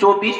24,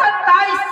27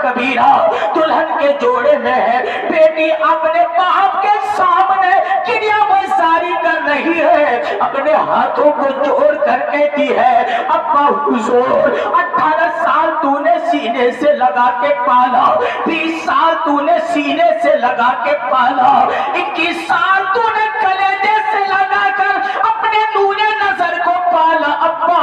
کبیرہ دلہن کے جوڑے میں ہے، بیٹی اپنے باپ کے سامنے کنیا ساری کر رہی ہے، اپنے ہاتھوں کو جوڑ کر کہتی ہے ابا حضور 18 سال تو نے سینے سے لگا کے پالا، 20 سال تو نے سینے سے لگا کے پالا، 21 سال تو نے کلیجے سے لگا کر اپنے نور نظر کو پالا، ابا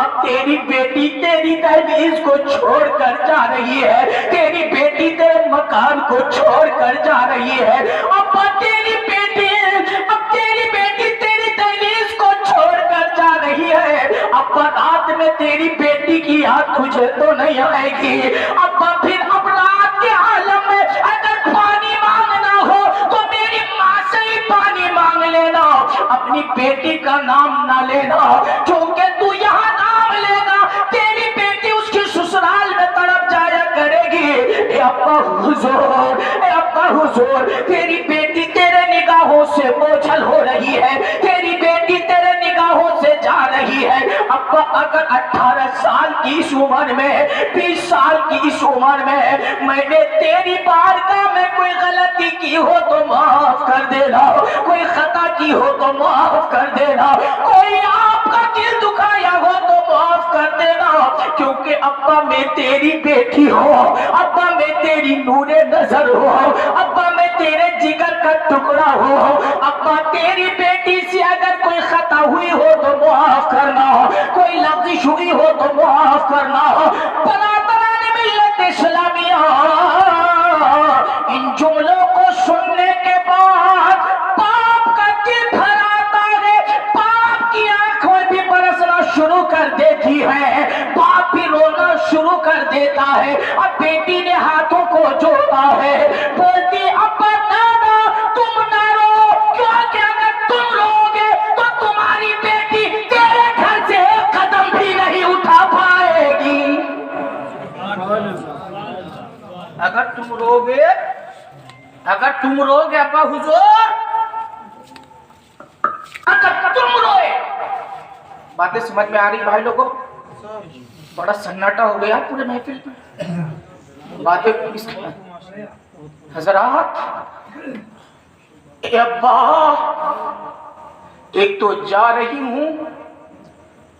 اب تیری بیٹی تیری دہلیز کو چھوڑ کر جا رہی ہے، تیری بیٹی تیرے مکان کو چھوڑ کر جا رہی ہے، ابا تیری بیٹی اب تیری بیٹی تیری دہلیز کو چھوڑ کر جا رہی ہے، ابا رات میں تیری بیٹی کی یاد تجھے تو نہیں آئے گی، ابا پھر اب رات کے عالم میں اگر پانی مانگنا ہو تو میری ماں سے ہی پانی مانگ لینا، اپنی بیٹی کا نام نہ لینا، کیونکہ تو یہاں نام لینا تیری بیٹی اس کی سسرال میں تڑپ جایا کرے گی۔ اے ابا حضور تیری بیٹی تیرے نگاہوں سے بوجھل ہو رہی ہے، تیری بیٹی تیرے نگاہوں سے جا رہی ہے، ابا اگر 18 سال کی اس عمر میں 20 سال کی اس عمر میں نے تیری بارگاہ میں کوئی غلطی کی ہو تو معاف کر دینا، کوئی خطا کی ہو تو معاف کر دینا، کوئی آپ کا دل دکھایا ہو تو معاف کر دینا، کیونکہ ابا میں تیری بیٹی ہوں، ابا میں تیری نور نظر ہوں، ابا میں تیرے جگر کا ٹکڑا ہوں، ابا تیری بیٹی سے اگر کوئی خطا ہوئی ہو تو معاف کرنا، کوئی لفظ ہوئی ہو تو معاف کرنا۔ برادران ملت اسلامیہ ان جملوں کو سننے کے بعد باپ کا دل بھر آتا ہے، باپ کی آنکھوں بھی برسنا شروع کر دیتی ہے، باپ بھی رونا شروع کر دیتا ہے، اب بیٹی نے ہاتھوں کو جوڑا ہے، بولتی ابا نانا تم نہ رو، کیونکہ اگر تم روگے تو تمہاری بیٹی تیرے گھر سے ایک قدم بھی نہیں اٹھا پائے گی۔ اگر تم روگے ابا حضور، اگر تم روئے، باتیں سمجھ میں آ رہی بھائی لوگوں؟ بڑا سناٹا ہو گیا پورے محفل میں، باتیں حضرات اے ابا ایک تو جا رہی ہوں،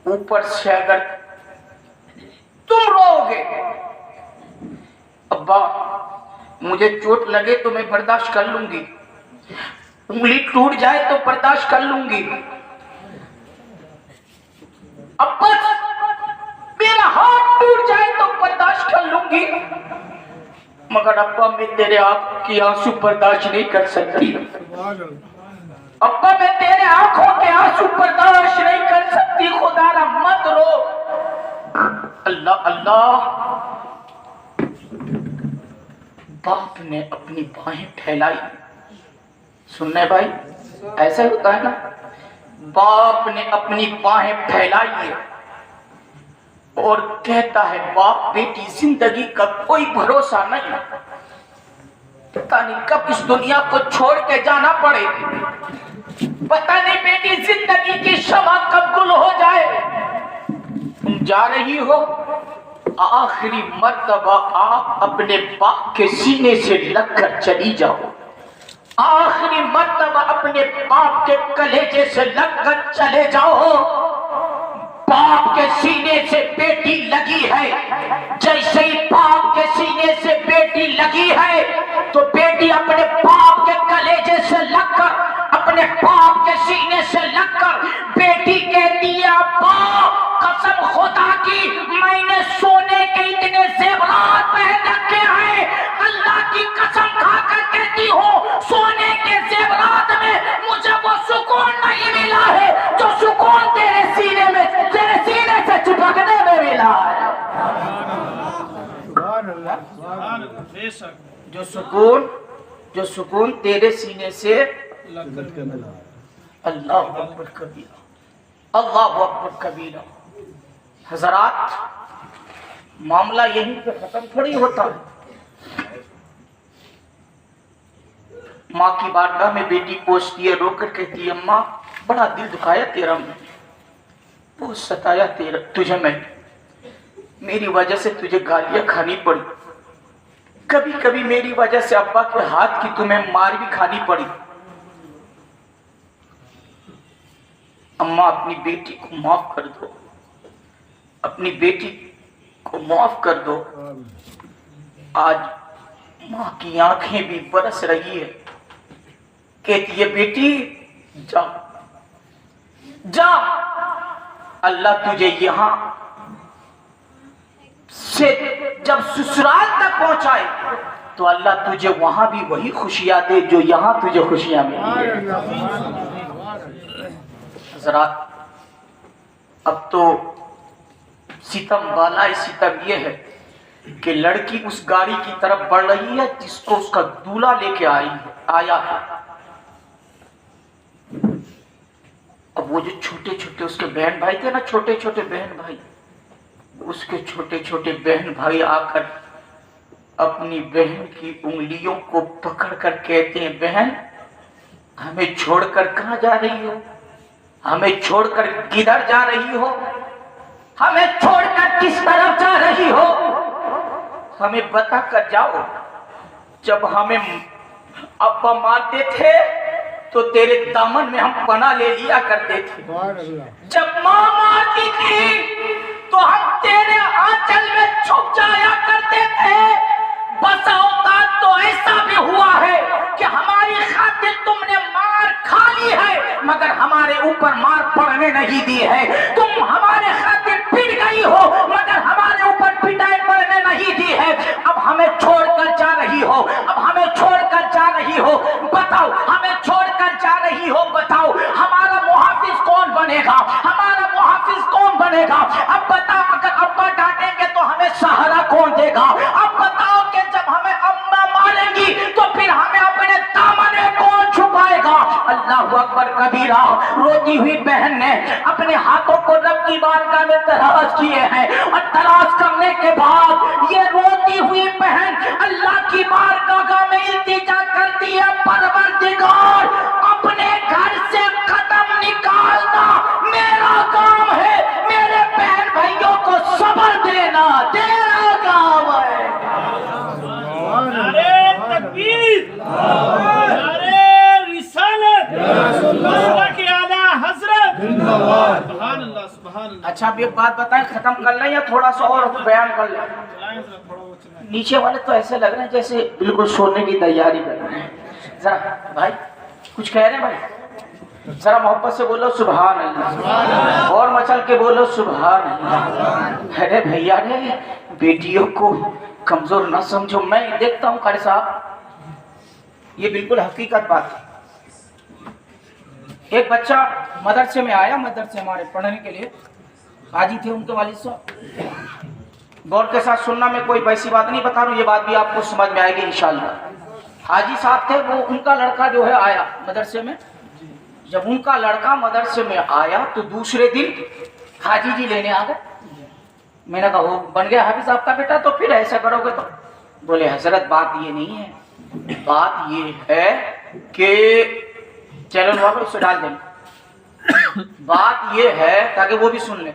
اوپر سے اگر تم روگے، ابا مجھے چوٹ لگے تو میں برداشت کر لوں گی، انگلی ٹوٹ جائے تو برداشت کر لوں گی، ابا میرا ہاتھ ٹوٹ جائے تو برداشت کر لوں گی، مگر ابا میں تیرے آنکھوں کی آنسو برداشت نہیں کر سکتی، ابا میں تیرے آنکھوں کے آنسو برداشت نہیں کر سکتی، خدا را مت رو۔ اللہ اللہ، باپ نے اپنی باہیں پھیلائی، سننے بھائی ایسا ہی ہوتا ہے نا، باپ نے اپنی باہیں پھیلائی ہے اور کہتا ہے باپ بیٹی زندگی کا کوئی بھروسہ نہیں، پتہ نہیں کب اس دنیا کو چھوڑ کے جانا پڑے، پتہ نہیں بیٹی زندگی کی شمع کب گل ہو جائے، تم جا رہی ہو، آخری مرتبہ آپ اپنے باپ کے سینے سے لگ کر چلی جاؤ، آخری مرتبہ اپنے باپ کے کلیجے سے لگ کر چلے جاؤ، باپ کے سینے سے بیٹی لگی ہے، جیسے ہی باپ کے سینے سے بیٹی لگی ہے تو بیٹی اپنے باپ کے کلیجے سے لگ کر، اپنے باپ کے سینے سے لگ کر بیٹی کہتی ہے ابا قسم خدا کی میں نے سونے کے اتنے زیورات پہن رکھے ہیں، اللہ کی قسم کھا کر کہتی ہوں سونے کے زیورات میں مجھے وہ سکون نہیں ملا ہے جو سکون تیرے سینے میں، تیرے سینے سے چپکنے میں ملا ہے، جو سکون تیرے سینے سے اللہ اکبر کبیرہ، اللہ اکبر کبیرہ۔ حضرات معاملہ یہیں پہ ختم تھوڑی ہوتا ہے، ماں کی بارگاہ میں بیٹی پوچھتی ہے، رو کر کہتی ہے اماں بڑا دل دکھایا تیرا، میں بہت ستایا تجھے میں، میری وجہ سے تجھے گالیاں کھانی پڑی، کبھی کبھی میری وجہ سے ابا کے ہاتھ کی تمہیں مار بھی کھانی پڑی۔ اماں اپنی بیٹی کو معاف کر دو، اپنی بیٹی کو معاف کر دو۔ آج ماں کی آنکھیں بھی برس رہی ہے، کہتی ہے بیٹی جا جا، اللہ تجھے یہاں سے جب سسرال تک پہنچائے تو اللہ تجھے وہاں بھی وہی خوشیاں دے جو یہاں تجھے خوشیاں ملی۔ حضرات، اب تو ستم بالائے ستم یہ ہے کہ لڑکی اس گاڑی کی طرف بڑھ رہی ہے جس کو اس کا دولہا لے کے آیا ہے۔ اب وہ جو چھوٹے چھوٹے اس کے بہن بھائی تھے نا، چھوٹے چھوٹے بہن بھائی، اس کے چھوٹے چھوٹے بہن بھائی آ کر اپنی بہن کی انگلیوں کو پکڑ کر کہتے ہیں بہن ہمیں چھوڑ کر کہاں جا رہی ہو، ہمیں چھوڑ کر کدھر جا رہی ہو، ہمیں چھوڑ کر کس طرف جا رہی ہو، ہمیں بتا کر جاؤ۔ جب ہمیں ابا مارتے تھے تو تیرے دامن میں ہم پناہ لے لیا کرتے تھے، جب ماں مارتی تھی تو ہم تیرے آنچل میں چھپ جایا کرتے تھے۔ بس اوقات تو ایسا بھی ہوا ہے کہ ہماری خاطر تم نے مار کھا لی ہے مگر ہمارے اوپر مار پڑنے نہیں دی ہے، تم ہمارے خاطر پٹ گئی ہو مگر ہمارے اوپر پٹائی پڑنے نہیں دی ہے۔ اب ہمیں چھوڑ کر جا رہی ہو، اب ہمیں چھوڑ کر جا رہی ہو، بتاؤ ہمیں چھوڑ کر جا رہی ہو، بتاؤ ہمارا محافظ کون بنے گا، ہمارا محافظ کون بنے گا؟ اب بتاؤ اگر ابا ڈانٹیں گے تو ہمیں سہارا کون دے گا؟ اب بتاؤ کہ جب ہمیں اماں ماریں گی تو پھر ہمیں اپنے دامن میں کون چھپائے گا؟ اللہ اکبر کبیرہ۔ روتی ہوئی بہن نے اپنے ہاتھوں کو رب کی بارگاہ میں دراز کیے ہیں اور دراز کرنے کے بعد یہ روتی ہوئی بہن اللہ کی بارگاہ میں التجا کرتی ہے، پروردگار اپنے گھر سے قدم نکالنا میرا کام ہے، میرے بہن بھائیوں کو صبر دینا تیرا کام ہے۔ نعرے تکبیر، نعرے رسالت، اللہ کی اعلیٰ حضرت، سبحان اللہ سبحان اللہ۔ اچھا اب ایک بات بتائیں، ختم کر لیں یا تھوڑا سا اور بیان کر لیں؟ نیچے والے تو ایسے لگ رہے ہیں جیسے بالکل سونے کی تیاری کر رہے ہیں۔ ذرا بھائی کچھ کہہ رہے ہیں بھائی؟ ذرا محبت سے بولو سبحان اللہ، اور مچل کے بولو سبحان اللہ۔ ارے بھیا رے بیٹیوں کو کمزور نہ سمجھو، میں دیکھتا ہوں قاری صاحب یہ بالکل حقیقت بات ہے۔ ایک بچہ مدرسے میں آیا، مدرسے ہمارے پڑھنے کے لیے، حاجی تھے ان کے والد صاحب، غور کے ساتھ سننا، میں کوئی ویسی بات نہیں بتا رہا ہوں، یہ بات بھی آپ کو سمجھ میں آئے گی انشاءاللہ۔ حاجی صاحب تھے، وہ ان کا لڑکا جو ہے آیا مدرسے میں، جب ان کا لڑکا مدرسے میں آیا تو دوسرے دن حاجی جی لینے آ گئے۔ میں نے کہا وہ بن گیا حافظ صاحب کا بیٹا تو پھر ایسا کرو گے تو؟ بولے حضرت بات یہ نہیں ہے، بات یہ ہے کہ چلو واپس اسے ڈال دیں، بات یہ ہے تاکہ وہ بھی سن لیں،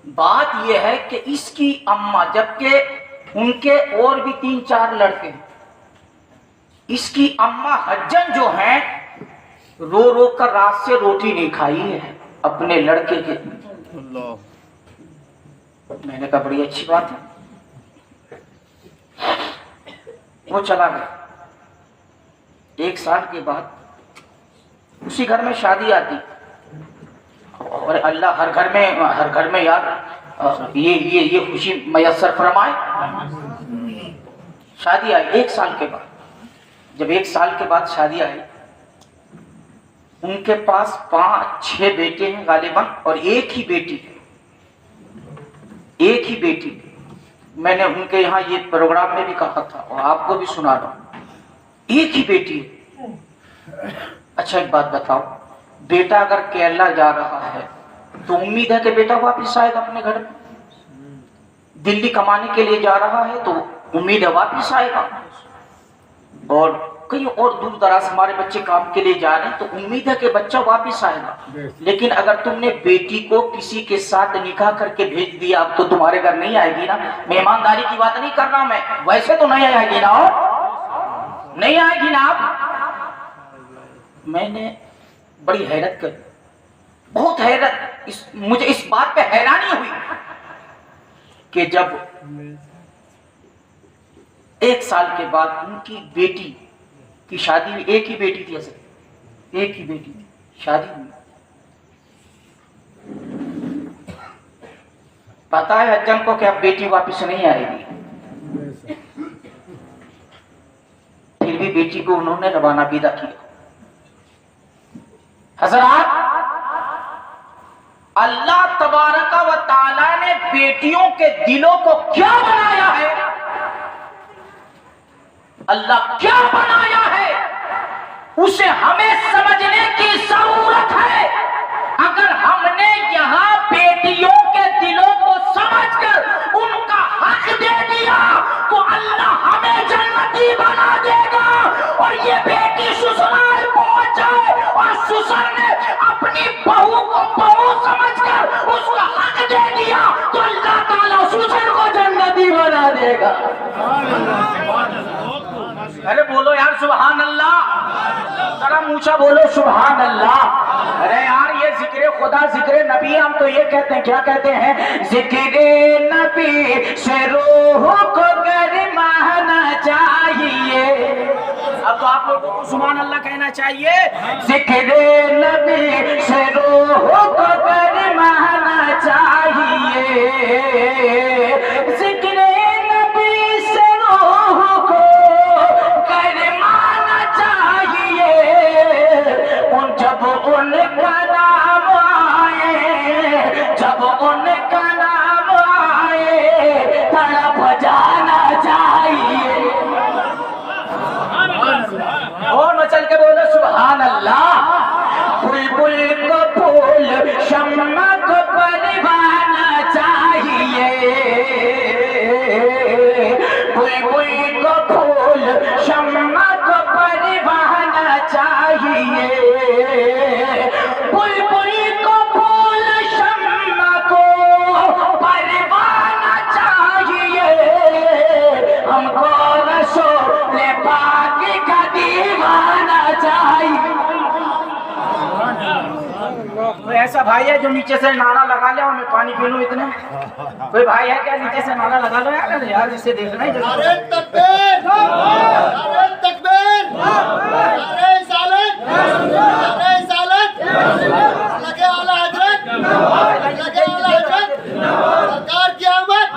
بات یہ ہے کہ اس کی اماں، جبکہ ان کے اور بھی 3-4 لڑکے ہیں، اس کی اماں حجن جو ہیں رو رو کر رات سے روٹی نہیں کھائی ہے اپنے لڑکے کے۔ میں نے کہا بڑی اچھی بات ہے۔ وہ چلا گیا۔ 1 سال کے بعد اسی گھر میں شادی آتی، اور اللہ ہر گھر میں یار یہ خوشی میسر فرمائے۔ شادی آئی 1 سال کے بعد، جب 1 سال کے بعد شادی آئی، ان کے پاس 5-6 بیٹے ہیں غالباً اور ایک ہی بیٹی ہے، ایک ہی بیٹی۔ میں نے ان کے یہاں یہ پروگرام میں بھی کہا تھا اور آپ کو بھی سنا رہا ہوں، ایک ہی بیٹی ہے۔ اچھا ایک بات بتاؤ، بیٹا اگر کیرلا جا رہا ہے تو امید ہے کہ بیٹا واپس آئے گا اپنے گھر میں؟ دلی کمانے کے لیے جا رہا ہے تو امید ہے واپس آئے گا؟ اور کہیں اور دور دراز ہمارے بچے کام کے لیے جا رہے ہیں تو امید ہے کہ بچہ واپس آئے گا، لیکن اگر تم نے بیٹی کو کسی کے ساتھ نکاح کر کے بھیج دیا اب تو تمہارے گھر نہیں آئے گی نا. مہمانداری کی بات نہیں کر رہا میں، ویسے تو نہیں آئے گی نا، اور نہیں آئے گی نا. میں نے بڑی حیرت کری، بہت حیرت، مجھے اس بات پہ حیرانی ہوئی کہ جب 1 سال کے بعد ان کی بیٹی کی شادی ہوئی، ایک ہی بیٹی تھی، اصل ایک ہی بیٹی تھی، شادی ہوئی. پتا ہے حجم کو کہ اب بیٹی واپس نہیں آئے گی، پھر بھی بیٹی کو انہوں نے روانہ بیدہ کیا. حضرات، اللہ تبارک و تعالی نے بیٹیوں کے دلوں کو کیا بنایا ہے، اللہ کیا بنایا ہے، اسے ہمیں سمجھنے کی ضرورت ہے. اگر ہم نے یہاں بیٹیوں کے دلوں کو سمجھ کر ان کا حق دے دیا تو اللہ ہمیں جنتی بنا دے گا. اور یہ بیٹی سسرال پہنچ جائے اور سسر نے اپنی بہو کو بہو سمجھ کر اس کا حق دے دیا تو اللہ تعالیٰ سسر کو جنتی بنا دے گا. ارے بولو یار سبحان اللہ، ذرا اونچا بولو سبحان اللہ. ارے یار یہ ذکر خدا ذکر نبی، ہم تو یہ کہتے ہیں، کیا کہتے ہیں؟ ذکر نبی سے روح کو گرمانا چاہیے. اب تو آپ لوگوں کو سبحان اللہ کہنا چاہیے. ذکر نبی سے روح کو گرمانا چاہیے، ذکر نبی سے روح کو گرمانا چاہیے. جب ان کا نام آئے، جب ان کا نام آئے تڑپ جانا چاہیے. اور مچل کے بولو سبحان اللہ. بلبل کو پھول شمع کو پروانا چاہیے، بلبل کو پھول شمع کو پروانا چاہیے، بلبل کو پھول شمع کو پروانا چاہیے. ہم کو رسول پاک کا دیوانہ چاہیے. کوئی ایسا بھائی ہے جو نیچے سے نعرہ لگا لے اور میں پانی پی لوں اتنے؟ کوئی بھائی ہے کیا نیچے سے نعرہ لگا لو یار جسے دیکھنا ہی. نعرہ تکبیر، نعرہ تکبیر، نعرہ رسالت، نعرہ رسالت، اللہ کے اعلیٰ حضرت، اللہ کے اعلیٰ حضرت، سرکار کی آمد،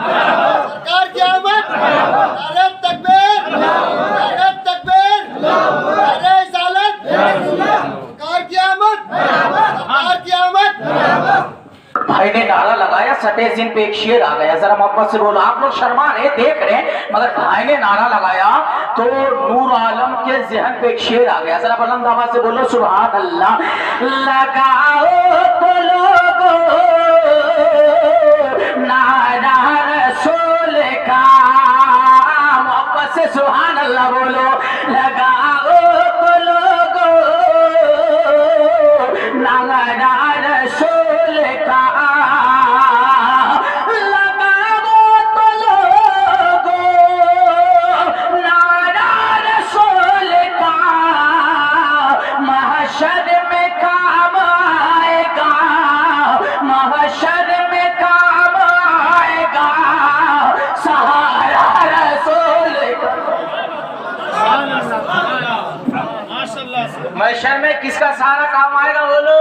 سرکار کی آمد. نعرہ تکبیر، نعرہ تکبیر، نعرہ رسالت، سرکار کی آمد، سرکار کی آمد. بھائی نے نعرہ لگایا، سٹے زن پہ ایک شیر آ گیا. ذرا محبت سے بولو، آپ لوگ شرما رہے دیکھ رہے ہیں، مگر بھائی نے نعرہ لگایا تو نور عالم کے ذہن پہ ایک شیر آ گیا. ذرا بلند آواز سے بولو سبحان اللہ. لگاؤ تو لوگو نعرہ رسول کا، محبت سے سبحان اللہ بولو. لگاؤ تو لوگو نعرہ رسول کا، محشر میں کام آئے گا، محشر میں کام آئے گا سہارا رسول کا. محشر میں کس کا سہارا کام آئے گا بولو؟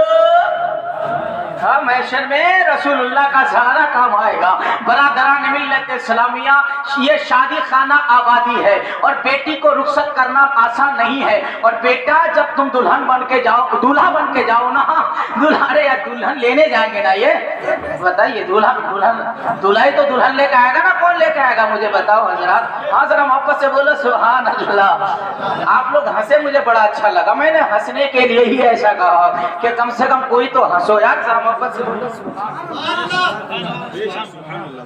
ہاں، محشر میں رسول اللہ کا سہارا کام آئے گا. برادران ملت اسلامیہ، یہ شادی خانہ آبادی ہے اور بیٹی کو رخصت کرنا آسان نہیں ہے. اور بیٹا جب تم دلہن بن کے جاؤ، دولہا بن کے جاؤ نا، دلہارے یا دلہن لینے جائیں گے نا، یہ بتائیے دولہا تو دلہن لے کے آئے گا کھانا کون لے کے آئے گا مجھے بتاؤ حضرات؟ ہاں ذرا محبت سے بولو سبحان اللہ۔ آپ لوگ ہنسے، مجھے بڑا اچھا لگا، میں نے ہنسنے کے لیے ہی ایسا کہا کہ کم سے کم کوئی تو ہنسو یار، ذرا محبت سے بولو سبحان اللہ،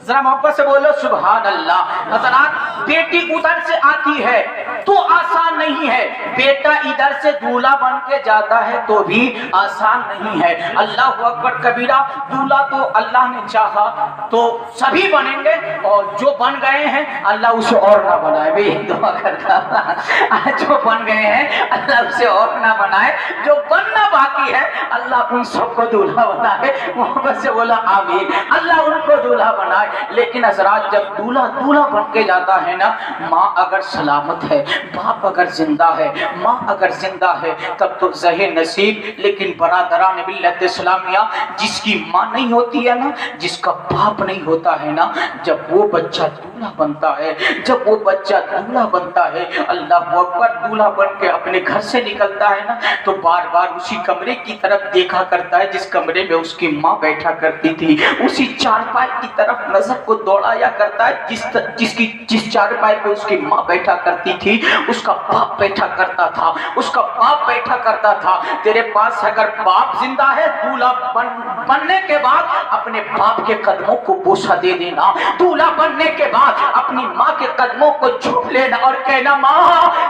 ذرا محبت سے بولو سبحان اللہ۔ حضرات بیٹی ادھر سے آتی ہے تو آسان نہیں ہے، بیٹا ادھر سے دولہا بن کے جاتا ہے تو بھی آسان نہیں ہے۔ اللہ اکبر کبیرہ، دولہا تو اللہ نے چاہا تو سبھی بنیں گے، اور جو بن گئے ہیں اللہ اسے اور نہ بنائے، میں یہ دعا کرتا ہوں، جو بن گئے ہیں اللہ اسے اور نہ بنائے، جو بننا باقی ہے اللہ ان سب کو دولہا بنائے۔ محبت سے بولا آمین، اللہ ان کو دولہا بنائے۔ لیکن حضرات جب دولہا بن کے جاتا ہے نا، ماں اگر سلامت ہے، باپ اگر زندہ ہے، ماں اگر زندہ ہے تب تو زہر نصیب۔ لیکن برادران ملت اسلامیہ، جس کی ماں نہیں ہوتی ہے نا، جس کا باپ نہیں ہوتا ہے نا، جب وہ بچہ دولہا بنتا ہے، جب وہ بچہ دولہا بنتا ہے، اللہ اکبر، دولہا بن کے اپنے گھر سے نکلتا ہے نا تو بار بار اسی کمرے کی طرف دیکھا کرتا ہے جس کمرے میں اس کی ماں بیٹھا کرتی تھی، اسی چارپائی کی طرف نظر کو دوڑایا کرتا ہے جس چارپائی پہ اس کی ماں بیٹھا کرتی تھی، اس کا باپ بیٹھا کرتا تھا، اس کا باپ بیٹھا کرتا تھا۔ تیرے پاس اگر باپ زندہ ہے، دولہا بننے کے بعد اپنے باپ کے قدموں کو بوسہ دے دینا، دولہا بننے کے بعد اپنی ماں کے قدموں کو چھپ لینا اور کہنا ماں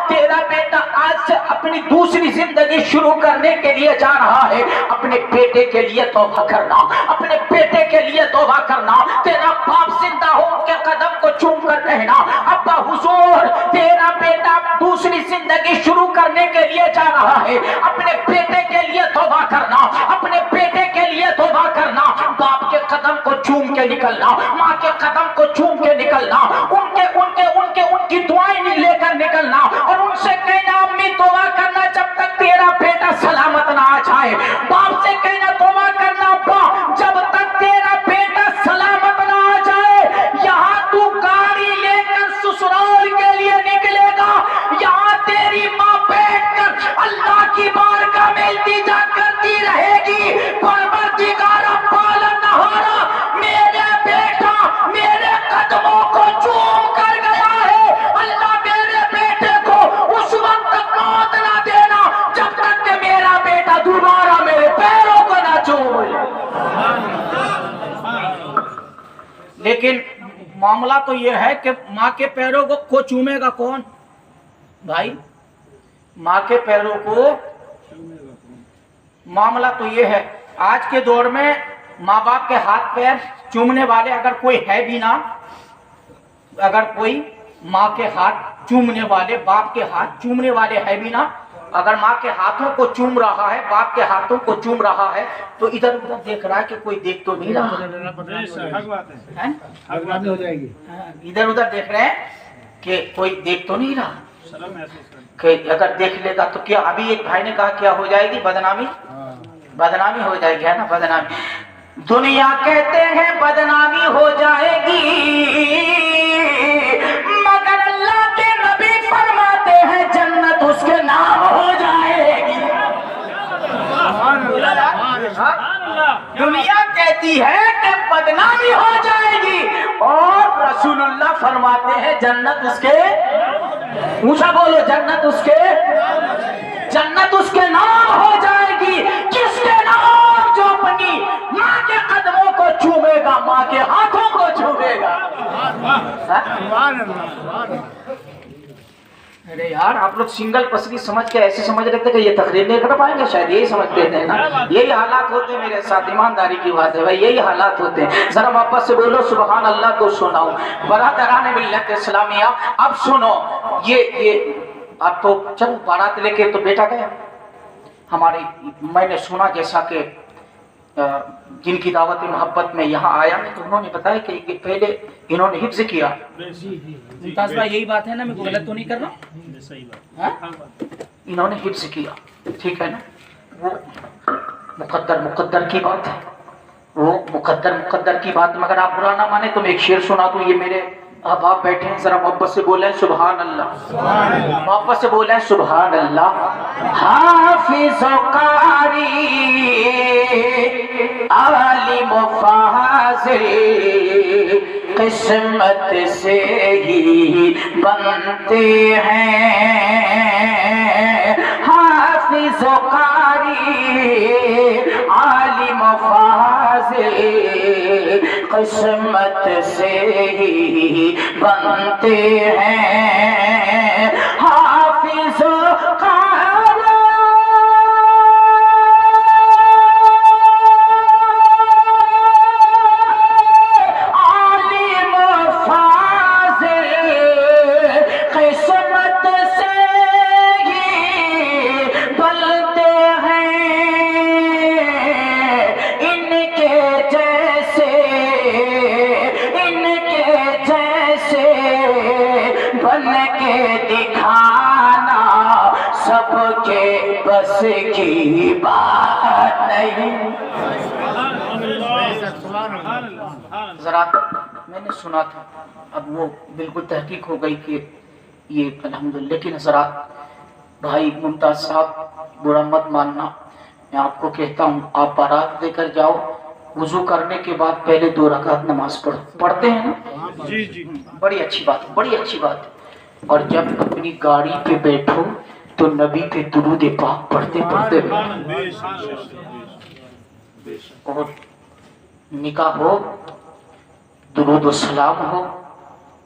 تیرا بیٹا آج سے اپنی دوسری زندگی شروع کرنے کے لیے جا رہا ہے، اپنے بیٹے کے لیے توبہ کرنا، اپنے بیٹے کے لیے توبہ کرنا۔ تیرا باپ زندہ ہو ان کے قدم کو چوم کر کہنا ابا حضور تیرا بیٹا دوسری زندگی شروع کرنے کے لیے جا رہا ہے، اپنے بیٹے کے لیے توبہ کرنا، اپنے بیٹے کے لیے توبہ کرنا۔ باپ کے قدم کو چوم کے نکلنا، ماں کے قدم کو چوم کے نکلنا، ان کی دعائیں لے کر نکلنا اور ان سے کہنا امی توبہ کرنا جب تک تیرا بیٹا سلامت نہ آ جائے۔ باپ سے کہنا توبہ کرنا ابا جب تک تیرا بیٹا سلامت نہ آ جائے۔ یہاں تو گاڑی لے کر سسرال کے لیے نکلے گا، یہاں تیری ماں بیٹھ کر اللہ کی بارگاہ میں التجا کرتی رہے گی پروردگارا پالا نہارا میرے بیٹا میرے قدموں کو چوم کر گیا ہے، اللہ میرے بیٹے کو اس وقت تک موت نہ دینا جب تک کہ میرا بیٹا دوبارہ میرے پیروں کو نہ چومے۔ لیکن معاملہ تو یہ ہے کہ ماں کے پیروں کو چومے گا کون بھائی؟ ماں کے پیروں کو معاملہ تو یہ ہے، آج کے دور میں ماں باپ کے ہاتھ پیر چومنے والے اگر کوئی ہے بھی نہ، اگر کوئی ماں کے ہاتھ چومنے والے، باپ کے ہاتھ چومنے والے ہے بھی نہ، اگر ماں کے ہاتھوں کو چوم رہا ہے، باپ کے ہاتھوں کو چوم رہا ہے تو ادھر ادھر دیکھ رہا ہے کہ کوئی دیکھ تو نہیں رہا، ادھر ادھر دیکھ رہے ہیں کہ کوئی دیکھ تو نہیں رہا، کہ اگر دیکھ لے گا تو کیا، ابھی ایک بھائی نے کہا کیا ہو جائے گی بدنامی، بدنامی ہو جائے گی، ہے نا بدنامی۔ دنیا کہتے ہیں بدنامی ہو جائے گی، مگر اللہ کے نبی فرماتے ہیں جنت اس کے نام ہو جائے گی۔ دنیا کہتی ہے کہ بدنامی ہو جائے گی اور رسول اللہ فرماتے ہیں جنت اس کے، اونچا بولو، جنت اس کے نام ہو جائے گی۔ کس کے نام؟ جو اپنی ماں کے قدموں کو چومے گا، ماں کے ہاتھوں کو چومے گا۔ ارے یار آپ لوگ سنگل پسری سمجھ کے ایسے سمجھ رہے تھے کہ یہ تقریر نہیں کر پائیں گے، شاید یہی سمجھتے تھے نا، یہی حالات ہوتے ہیں میرے ساتھ، ایمانداری کی بات ہے بھائی، یہی حالات ہوتے ہیں۔ ذرا واپس سے بولو سبحان اللہ تو سناؤ۔ برادران ملت اسلامیہ اب سنو، یہ اب تو چلو بارات لے کے تو بیٹا گیا ہمارے، میں نے سنا جیسا کہ جن کی دعوت محبت میں یہاں آیا میں تو انہوں نے بتایا کہ پہلے انہوں نے حفظ کیا۔ ممتاز بھائی یہی بات ہے نا، میں کو غلط تو نہیں کر رہا؟ انہوں نے حفظ کیا، ٹھیک ہے نا، وہ مقدر کی بات ہے، وہ مقدر کی بات، مگر آپ برا نہ مانے تو میں ایک شعر سنا دوں، یہ میرے اب آپ بیٹھے ہیں ذرا محبت سے بولیں سبحان اللہ، محبت سے بولیں سبحان اللہ۔ حافظ و قاری عالم و فاضل قسمت سے ہی بنتے ہیں، حافظ و قاری عالم و فاضل قسمت سے ہی بنتے ہیں، حافظ و قاری عالم و فاضل قسمت سے ہی بنتے ہیں، ان کے جیسے بن کے دکھانا سب کے بس کی بات نہیں۔ ذرا میں نے سنا تھا، اب وہ بالکل تحقیق ہو گئی کہ یہ الحمدللہ، لیکن حضرات بھائی ممتاز صاحب برا مت ماننا، میں آپ کو کہتا ہوں آپ بارات لے کر جاؤ، وضو کرنے کے بعد پہلے 2 رکعت نماز پڑھتے ہیں نا، جی جی، بڑی اچھی بات ہے، بڑی اچھی بات ہے۔ اور جب اپنی گاڑی پہ بیٹھو تو نبی پہ درود پاک پڑھتے پڑھتے اور نکاح ہو درود و سلام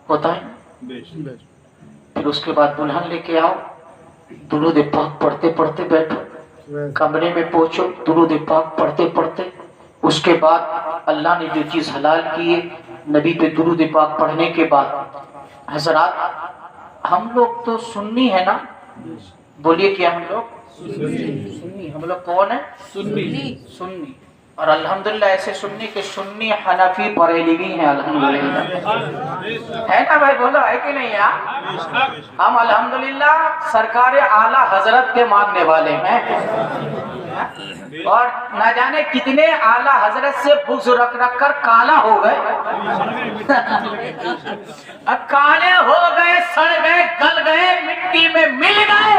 ہوتا ہے، پھر اس کے بعد دلہن لے کے آؤ درود پاک پڑھتے پڑھتے بیٹھو، کمرے میں پہنچو درود پاک پڑھتے پڑھتے، اس کے بعد اللہ نے جو چیز حلال کی ہے نبی پہ درود پاک پڑھنے کے بعد۔ حضرات ہم لوگ تو سنی ہے نا، بولیے کہ ہم لوگ سنی، ہم لوگ کون ہیں؟ سنی، اور الحمدللہ ایسے سنی کہ سنی حنفی بریلوی ہیں، الحمدللہ ہے نا بھائی، بولو ہے کہ نہیں یار؟ ہم الحمدللہ سرکار اعلیٰ حضرت کے ماننے والے ہیں، اور نہ جانے کتنے اعلیٰ حضرت سے بغض رکھ رکھ کر کالا ہو گئے، کالے ہو گئے، سڑ گئے، گل گئے، مٹی میں مل گئے،